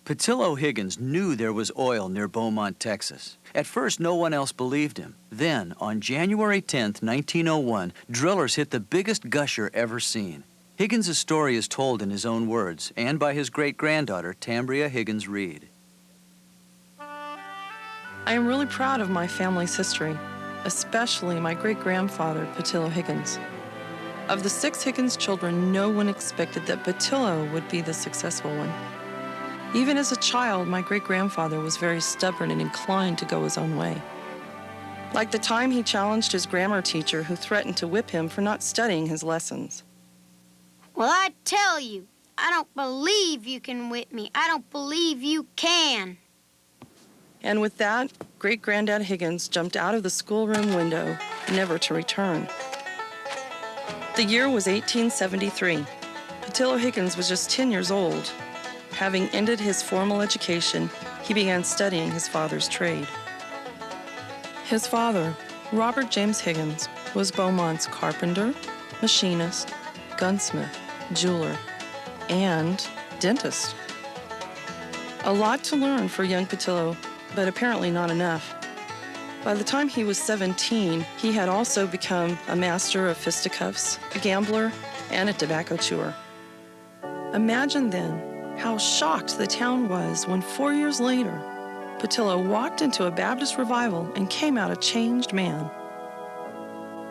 Pattillo Higgins knew there was oil near Beaumont, Texas. At first, no one else believed him. Then, on January 10, 1901, drillers hit the biggest gusher ever seen. Higgins' story is told in his own words and by his great-granddaughter, Tambria Higgins Reed. I am really proud of my family's history, especially my great-grandfather, Pattillo Higgins. Of the 6 Higgins children, no one expected that Pattillo would be the successful one. Even as a child, my great-grandfather was very stubborn and inclined to go his own way. Like the time he challenged his grammar teacher who threatened to whip him for not studying his lessons. Well, I tell you, I don't believe you can whip me. I don't believe you can. And with that, great-granddad Higgins jumped out of the schoolroom window, never to return. The year was 1873. Pattillo Higgins was just 10 years old. Having ended his formal education, he began studying his father's trade. His father, Robert James Higgins, was Beaumont's carpenter, machinist, gunsmith, jeweler, and dentist. A lot to learn for young Pattillo, but apparently not enough. By the time he was 17, he had also become a master of fisticuffs, a gambler, and a tobacco chewer. Imagine then how shocked the town was when 4 years later, Pattillo walked into a Baptist revival and came out a changed man.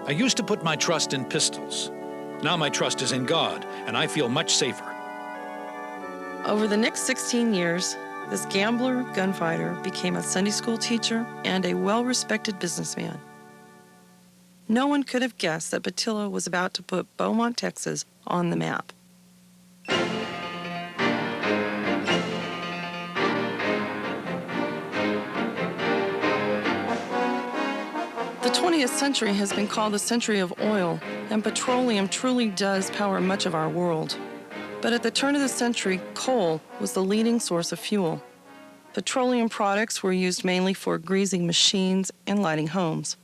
I used to put my trust in pistols. Now my trust is in God, and I feel much safer. Over the next 16 years, this gambler, gunfighter became a Sunday school teacher and a well-respected businessman. No one could have guessed that Pattillo was about to put Beaumont, Texas on the map. The 20th century has been called the century of oil, and petroleum truly does power much of our world. But at the turn of the century, coal was the leading source of fuel. Petroleum products were used mainly for greasing machines and lighting homes.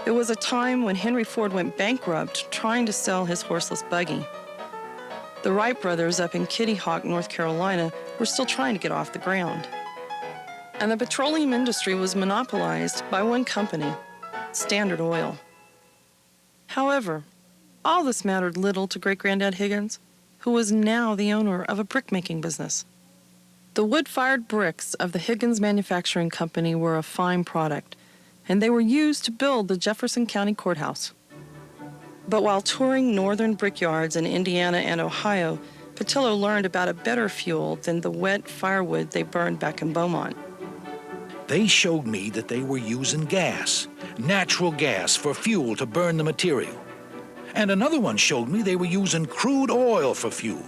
It was a time when Henry Ford went bankrupt trying to sell his horseless buggy. The Wright brothers up in Kitty Hawk, North Carolina, were still trying to get off the ground. And the petroleum industry was monopolized by one company, Standard Oil. However, all this mattered little to great-granddad Higgins, who was now the owner of a brick-making business. The wood-fired bricks of the Higgins Manufacturing Company were a fine product, and they were used to build the Jefferson County Courthouse. But while touring northern brickyards in Indiana and Ohio, Pattillo learned about a better fuel than the wet firewood they burned back in Beaumont. They showed me that they were using gas, natural gas, for fuel to burn the material. And another one showed me they were using crude oil for fuel.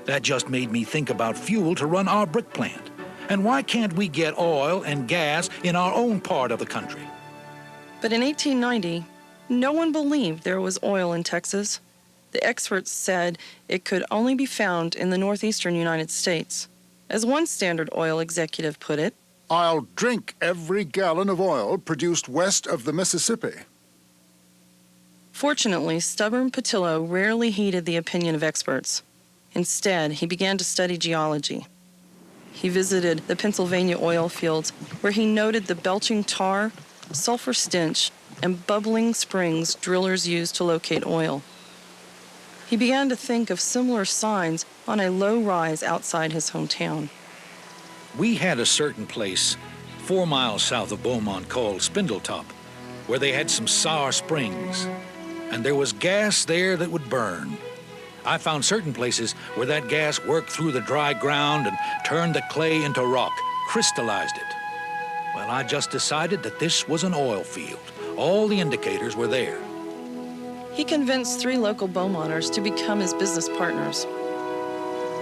That just made me think about fuel to run our brick plant. And why can't we get oil and gas in our own part of the country? But in 1890, no one believed there was oil in Texas. The experts said it could only be found in the northeastern United States. As one Standard Oil executive put it, "I'll drink every gallon of oil produced west of the Mississippi." Fortunately, stubborn Pattillo rarely heeded the opinion of experts. Instead, he began to study geology. He visited the Pennsylvania oil fields, where he noted the belching tar, sulfur stench, and bubbling springs drillers used to locate oil. He began to think of similar signs on a low rise outside his hometown. We had a certain place 4 miles south of Beaumont called Spindletop, where they had some sour springs, and there was gas there that would burn. I found certain places where that gas worked through the dry ground and turned the clay into rock, crystallized it. Well, I just decided that this was an oil field. All the indicators were there. He convinced 3 local Beaumonters to become his business partners.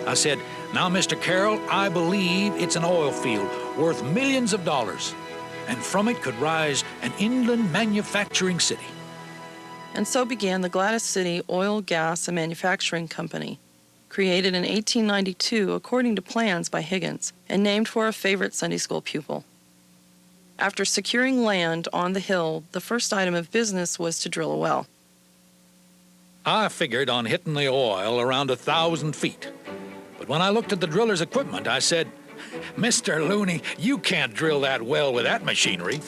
I said, "Now, Mr. Carroll, I believe it's an oil field worth millions of dollars, and from it could rise an inland manufacturing city." And so began the Gladys City Oil, Gas, and Manufacturing Company, created in 1892 according to plans by Higgins and named for a favorite Sunday school pupil. After securing land on the hill, the first item of business was to drill a well. I figured on hitting the oil around 1,000 feet. But when I looked at the driller's equipment, I said, Mr. Looney, you can't drill that well with that machinery.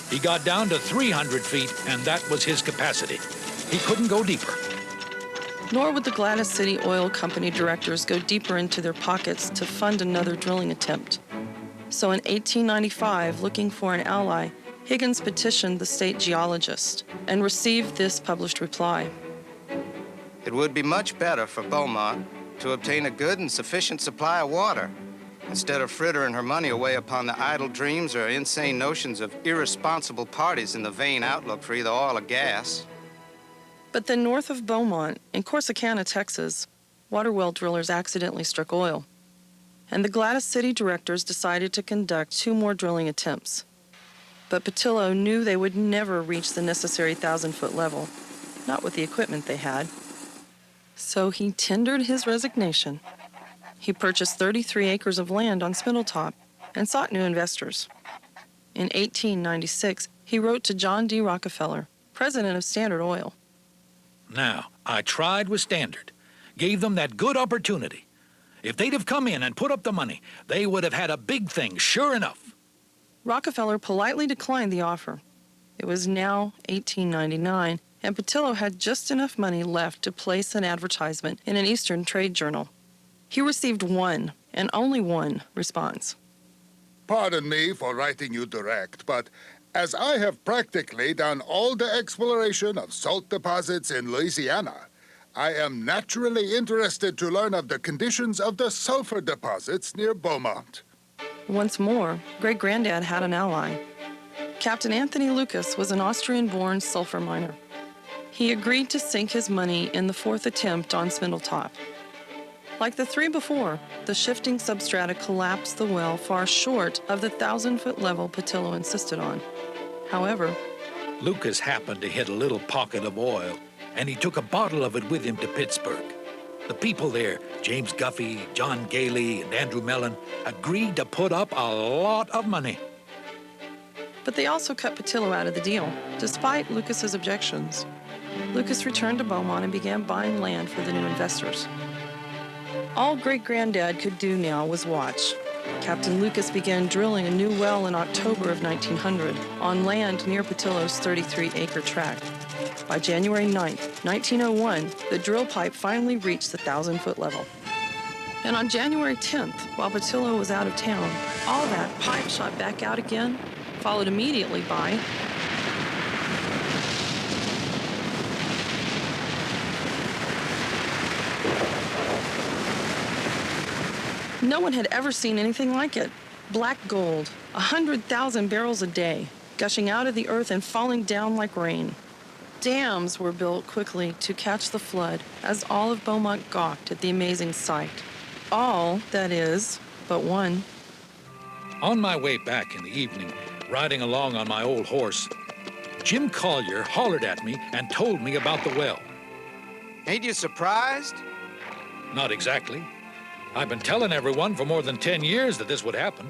He got down to 300 feet, and that was his capacity. He couldn't go deeper. Nor would the Gladys City Oil Company directors go deeper into their pockets to fund another drilling attempt. So in 1895, looking for an ally, Higgins petitioned the state geologist and received this published reply. It would be much better for Beaumont to obtain a good and sufficient supply of water, instead of frittering her money away upon the idle dreams or insane notions of irresponsible parties in the vain outlook for either oil or gas. But then north of Beaumont, in Corsicana, Texas, water well drillers accidentally struck oil. And the Gladys City directors decided to conduct 2 more drilling attempts. But Pattillo knew they would never reach the necessary 1,000-foot level, not with the equipment they had. So he tendered his resignation. He purchased 33 acres of land on Spindletop and sought new investors. In 1896, he wrote to John D. Rockefeller, president of Standard Oil. Now, I tried with Standard, gave them that good opportunity. If they'd have come in and put up the money, they would have had a big thing, sure enough. Rockefeller politely declined the offer. It was now 1899, and Pattillo had just enough money left to place an advertisement in an Eastern trade journal. He received one, and only one, response. Pardon me for writing you direct, but as I have practically done all the exploration of salt deposits in Louisiana, I am naturally interested to learn of the conditions of the sulfur deposits near Beaumont. Once more, Great-Granddad had an ally. Captain Anthony Lucas was an Austrian-born sulfur miner. He agreed to sink his money in the 4th attempt on Spindletop. Like the 3 before, the shifting substrata collapsed the well far short of the 1,000-foot level Pattillo insisted on. However, Lucas happened to hit a little pocket of oil, and he took a bottle of it with him to Pittsburgh. The people there, James Guffey, John Gailey, and Andrew Mellon, agreed to put up a lot of money. but they also cut Pattillo out of the deal, despite Lucas's objections. Lucas returned to Beaumont and began buying land for the new investors. All Great-Granddad could do now was watch. Captain Lucas began drilling a new well in October of 1900 on land near Pattillo's 33-acre tract. By January 9th, 1901, the drill pipe finally reached the 1,000-foot level. And on January 10th, while Pattillo was out of town, all that pipe shot back out again, followed immediately by no one had ever seen anything like it. Black gold, 100,000 barrels a day, gushing out of the earth and falling down like rain. Dams were built quickly to catch the flood as all of Beaumont gawked at the amazing sight. All, that is, but one. On my way back in the evening, riding along on my old horse, Jim Collier hollered at me and told me about the well. Ain't you surprised? Not exactly. I've been telling everyone for more than 10 years that this would happen.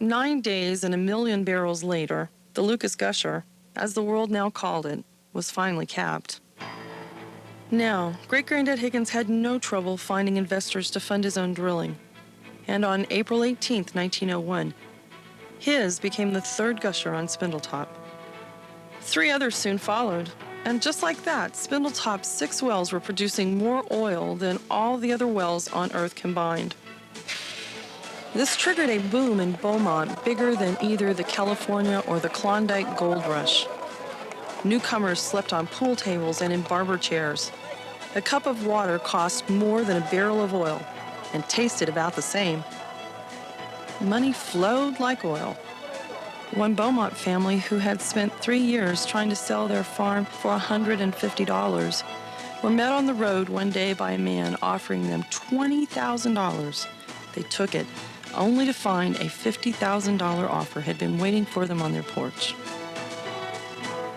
9 days and 1 million barrels later, the Lucas Gusher, as the world now called it, was finally capped. Now, Great-Granddad Higgins had no trouble finding investors to fund his own drilling. And on April 18, 1901, his became the third gusher on Spindletop. 3 others soon followed, and just like that, Spindletop's 6 wells were producing more oil than all the other wells on Earth combined. This triggered a boom in Beaumont bigger than either the California or the Klondike gold rush. Newcomers slept on pool tables and in barber chairs. A cup of water cost more than a barrel of oil and tasted about the same. Money flowed like oil. One Beaumont family who had spent 3 years trying to sell their farm for $150 were met on the road one day by a man offering them $20,000. They took it, only to find a $50,000 offer had been waiting for them on their porch.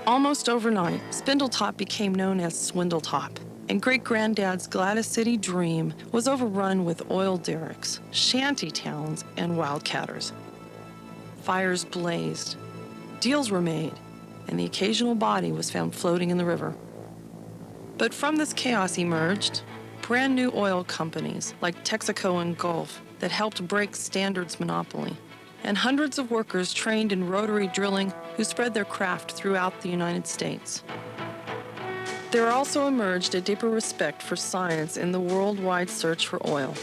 Almost overnight, Spindletop became known as Swindletop, and Great-Granddad's Gladys City dream was overrun with oil derricks, shanty towns, and wildcatters. Fires blazed, deals were made, and the occasional body was found floating in the river. But from this chaos emerged brand new oil companies like Texaco and Gulf that helped break Standard's monopoly, and hundreds of workers trained in rotary drilling who spread their craft throughout the United States. There also emerged a deeper respect for science in the worldwide search for oil,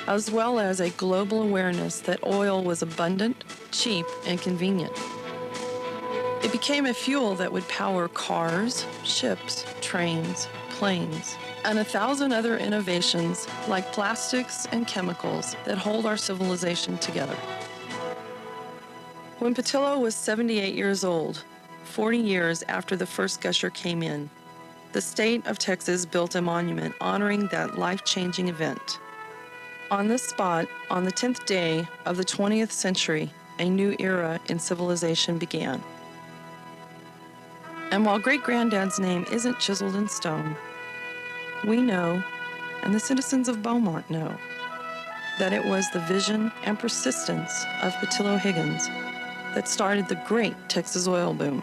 as well as a global awareness that oil was abundant, cheap, and convenient. It became a fuel that would power cars, ships, trains, planes, and 1,000 other innovations like plastics and chemicals that hold our civilization together. When Pattillo was 78 years old, 40 years after the first gusher came in, the state of Texas built a monument honoring that life-changing event. On this spot, on the 10th day of the 20th century, a new era in civilization began. And while great-granddad's name isn't chiseled in stone, we know, and the citizens of Beaumont know, that it was the vision and persistence of Pattillo Higgins that started the great Texas oil boom.